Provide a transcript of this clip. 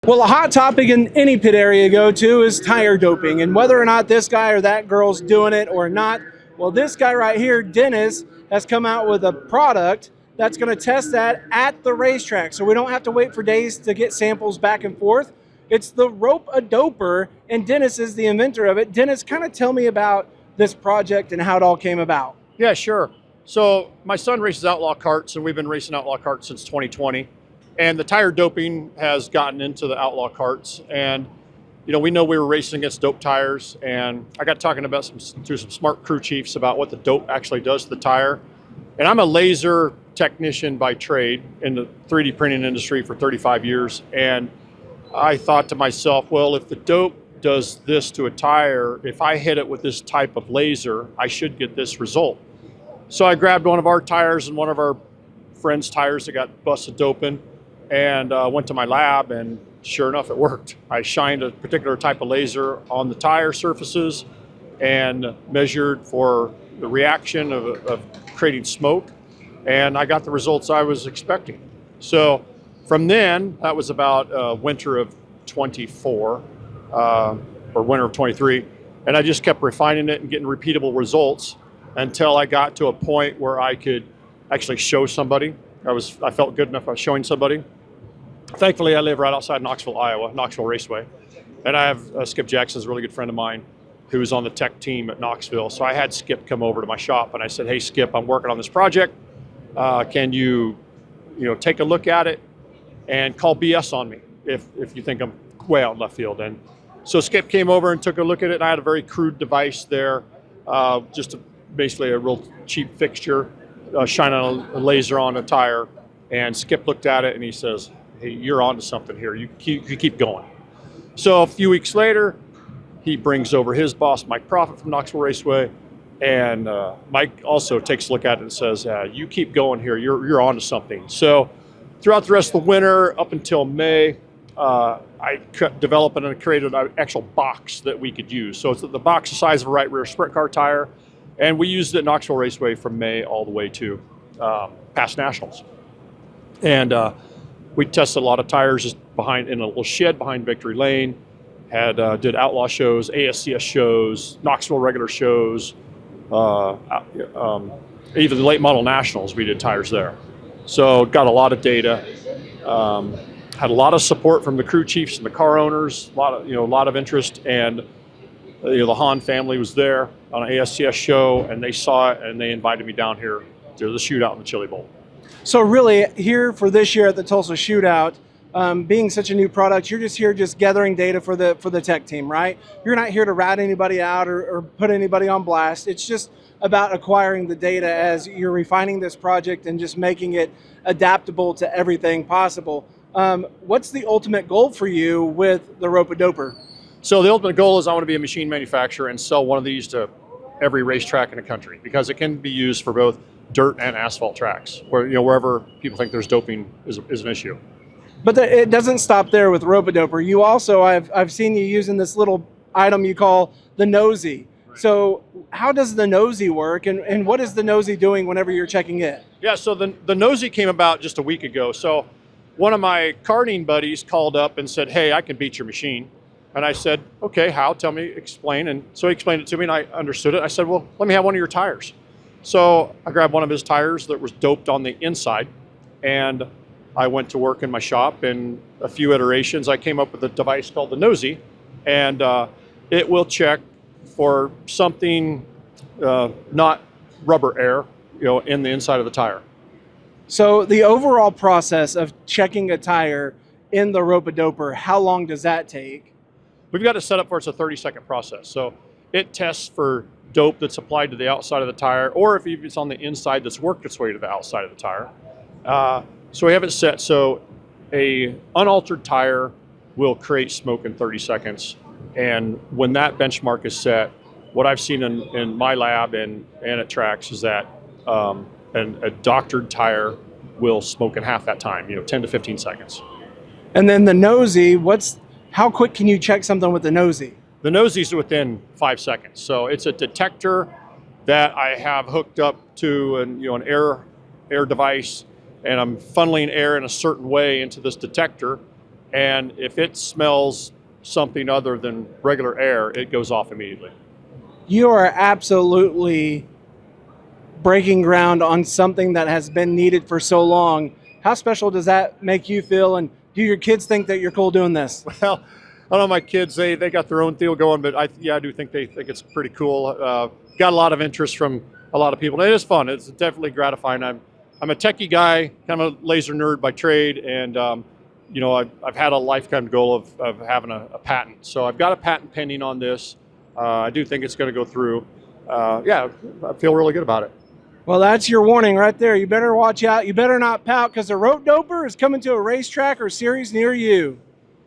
Well, a hot topic in any pit area you go to is tire doping, and whether or not this guy or that girl's doing it or not. Well, this guy right here, Dennis, has come out with a product that's going to test that at the racetrack, so we don't have to wait for days to get samples back and forth. It's the Rope-A-Doper, and Dennis is the inventor of it. Dennis, kind of tell me about this project and how it all came about. Yeah, sure. So my son races outlaw karts, and we've been racing outlaw karts since 2020. And the tire doping has gotten into the outlaw karts. And, you know, we know we were racing against dope tires. And I got talking to some smart crew chiefs about what the dope actually does to the tire. And I'm a laser technician by trade in the 3D printing industry for 35 years. And I thought to myself, well, if the dope does this to a tire, if I hit it with this type of laser, I should get this result. So I grabbed one of our tires and one of our friends' tires that got busted doping, and went to my lab, and sure enough, it worked. I shined a particular type of laser on the tire surfaces and measured for the reaction of creating smoke, and I got the results I was expecting. So from then, that was about winter of 24, or winter of 23, and I just kept refining it and getting repeatable results until I got to a point where I could actually show somebody. I felt good enough about showing somebody. Thankfully, I live right outside Knoxville, Iowa, Knoxville Raceway. And I have Skip Jackson's a really good friend of mine who was on the tech team at Knoxville. So I had Skip come over to my shop, and I said, hey, Skip, I'm working on this project. Can you take a look at it and call BS on me if you think I'm way out in left field? And so Skip came over and took a look at it. And I had a very crude device there, basically a real cheap fixture, shining a laser on a tire. And Skip looked at it and he says, hey, you're onto something here. You keep going. So a few weeks later, he brings over his boss, Mike Profit from Knoxville Raceway. And Mike also takes a look at it and says, you keep going here. You're onto something. So throughout the rest of the winter, up until May, I developed and created an actual box that we could use. So it's the box the size of a right rear sprint car tire. And we used it at Knoxville Raceway from May all the way to past nationals. And we tested a lot of tires just in a little shed behind Victory Lane. Did outlaw shows, ASCS shows, Knoxville regular shows, even the late model nationals. We did tires there. So got a lot of data. Had a lot of support from the crew chiefs and the car owners. A lot of interest, and the Hahn family was there on an ASCS show, and they saw it, and they invited me down here to the shootout in the Chili Bowl. So really, here for this year at the Tulsa Shootout, being such a new product, you're just here gathering data for the tech team, right? You're not here to rat anybody out or put anybody on blast. It's just about acquiring the data as you're refining this project and just making it adaptable to everything possible. What's the ultimate goal for you with the Rope-A-Doper? So the ultimate goal is I want to be a machine manufacturer and sell one of these to every racetrack in the country, because it can be used for both dirt and asphalt tracks, wherever people think there's doping is an issue. But it doesn't stop there with Rope-A-Doper. You also, I've seen you using this little item you call the nosy. Right. So how does the nosy work, and what is the nosy doing whenever you're checking it? Yeah, so the nosy came about just a week ago. So one of my karting buddies called up and said, hey, I can beat your machine. And I said, okay, how? Tell me, explain. And so he explained it to me, and I understood it. I said, well, let me have one of your tires. So I grabbed one of his tires that was doped on the inside, and I went to work in my shop. In a few iterations, I came up with a device called the nosy, and it will check for something not rubber air, in the inside of the tire. So the overall process of checking a tire in the Rope-A-Doper, how long does that take? We've got it set up where it's a 30-second process. So it tests for dope that's applied to the outside of the tire, or if it's on the inside that's worked its way to the outside of the tire. So we have it set so a unaltered tire will create smoke in 30 seconds. And when that benchmark is set, what I've seen in my lab and at tracks is that a doctored tire will smoke in half that time, 10 to 15 seconds. And then the nosy, how quick can you check something with the nosy? The nosy's within 5 seconds. So it's a detector that I have hooked up to an air device, and I'm funneling air in a certain way into this detector. And if it smells something other than regular air, it goes off immediately. You are absolutely breaking ground on something that has been needed for so long. How special does that make you feel? And do your kids think that you're cool doing this? Well, I don't know, my kids, they got their own deal going, but I do think they think it's pretty cool. Got a lot of interest from a lot of people. And it is fun. It's definitely gratifying. I'm a techie guy, kind of a laser nerd by trade, and I've had a lifetime goal of having a patent. So I've got a patent pending on this. I do think it's going to go through. I feel really good about it. Well, that's your warning right there. You better watch out. You better not pout, because the rope doper is coming to a racetrack or series near you.